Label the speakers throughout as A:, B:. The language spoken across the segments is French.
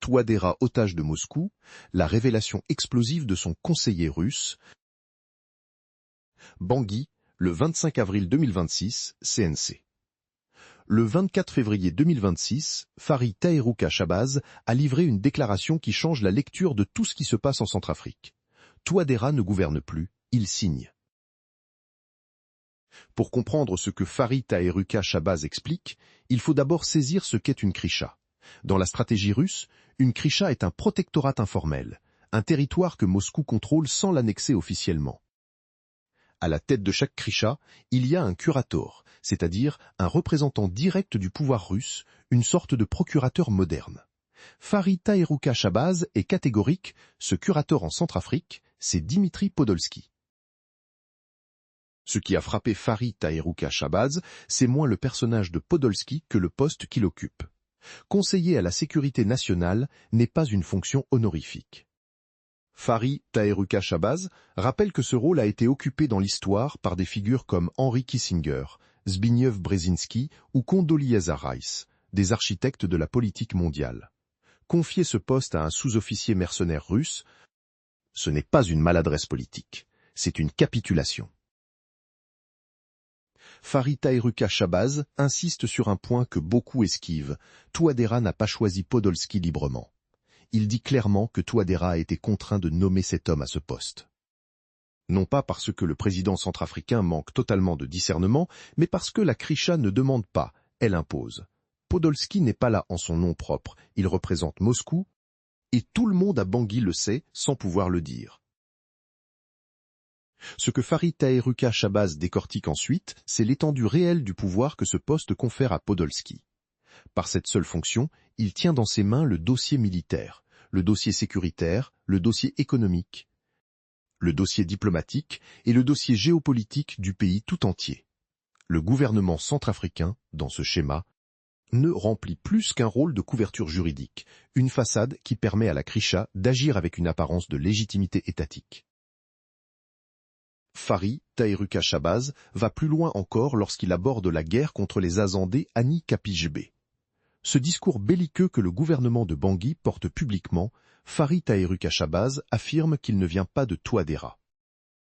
A: Touadéra otage de Moscou, la révélation explosive de son conseiller russe, Bangui, le 25 avril 2026, CNC. Le 24 février 2026, Farid Taherrouka Shabazz a livré une déclaration qui change la lecture de tout ce qui se passe en Centrafrique. Touadéra ne gouverne plus, il signe. Pour comprendre ce que Farid Taherrouka Shabazz explique, il faut d'abord saisir ce qu'est une kricha. Dans la stratégie russe, une kricha est un protectorat informel, un territoire que Moscou contrôle sans l'annexer officiellement. À la tête de chaque kricha, il y a un curator, c'est-à-dire un représentant direct du pouvoir russe, une sorte de procurateur moderne. Farid Taherrouka Shabazz est catégorique, ce curator en Centrafrique, c'est Dimitri Podolski. Ce qui a frappé Farid Taherrouka Shabazz, c'est moins le personnage de Podolski que le poste qu'il occupe. Conseiller à la sécurité nationale n'est pas une fonction honorifique. Farid Taherrouka Shabazz rappelle que ce rôle a été occupé dans l'histoire par des figures comme Henry Kissinger, Zbigniew Brzezinski ou Condoleezza Rice, des architectes de la politique mondiale. Confier ce poste à un sous-officier mercenaire russe, ce n'est pas une maladresse politique, c'est une capitulation. Farid Taherrouka Shabazz insiste sur un point que beaucoup esquivent. Touadéra n'a pas choisi Podolski librement. Il dit clairement que Touadéra a été contraint de nommer cet homme à ce poste. Non pas parce que le président centrafricain manque totalement de discernement, mais parce que la kricha ne demande pas, elle impose. Podolski n'est pas là en son nom propre, il représente Moscou, et tout le monde à Bangui le sait sans pouvoir le dire. Ce que Farid Taherrouka Shabazz décortique ensuite, c'est l'étendue réelle du pouvoir que ce poste confère à Podolski. Par cette seule fonction, il tient dans ses mains le dossier militaire, le dossier sécuritaire, le dossier économique, le dossier diplomatique et le dossier géopolitique du pays tout entier. Le gouvernement centrafricain, dans ce schéma, ne remplit plus qu'un rôle de couverture juridique, une façade qui permet à la kricha d'agir avec une apparence de légitimité étatique. Farid Taherrouka Shabazz va plus loin encore lorsqu'il aborde la guerre contre les Azandais Ani Kapijbe. Ce discours belliqueux que le gouvernement de Bangui porte publiquement, Farid Taherrouka Shabazz affirme qu'il ne vient pas de Touadéra.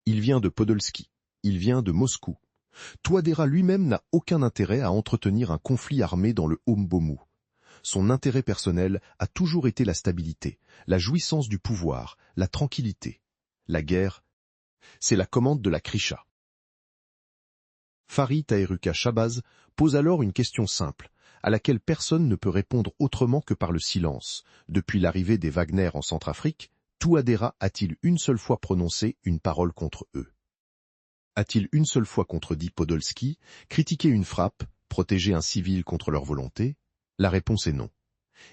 A: Il vient de Podolski, il vient de Moscou. Touadéra lui-même n'a aucun intérêt à entretenir un conflit armé dans le Haut-Mbomu. Son intérêt personnel a toujours été la stabilité, la jouissance du pouvoir, la tranquillité. La guerre, c'est la commande de la kricha. Farid Taherrouka Shabazz pose alors une question simple, à laquelle personne ne peut répondre autrement que par le silence. Depuis l'arrivée des Wagner en Centrafrique, Touadéra a-t-il une seule fois prononcé une parole contre eux? A-t-il une seule fois contredit Podolski, critiqué une frappe, protégé un civil contre leur volonté? La réponse est non.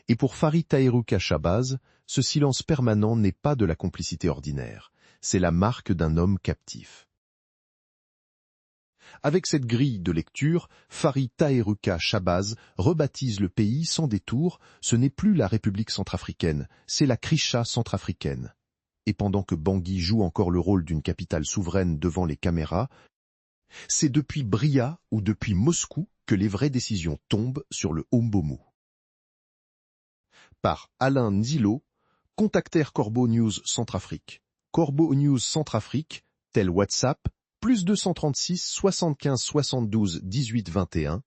A: Et pour Farid Taherrouka Shabazz, ce silence permanent n'est pas de la complicité ordinaire, c'est la marque d'un homme captif. Avec cette grille de lecture, Farid Taherrouka Shabazz rebaptise le pays sans détour, ce n'est plus la République centrafricaine, c'est la kricha centrafricaine. Et pendant que Bangui joue encore le rôle d'une capitale souveraine devant les caméras, c'est depuis Bria ou depuis Moscou que les vraies décisions tombent sur le Haut-Mbomu. Par Alain Nzilo, contactaire Corbeau News Centrafrique. Corbeau News Centrafrique, tel WhatsApp, +236 75 72 18 21,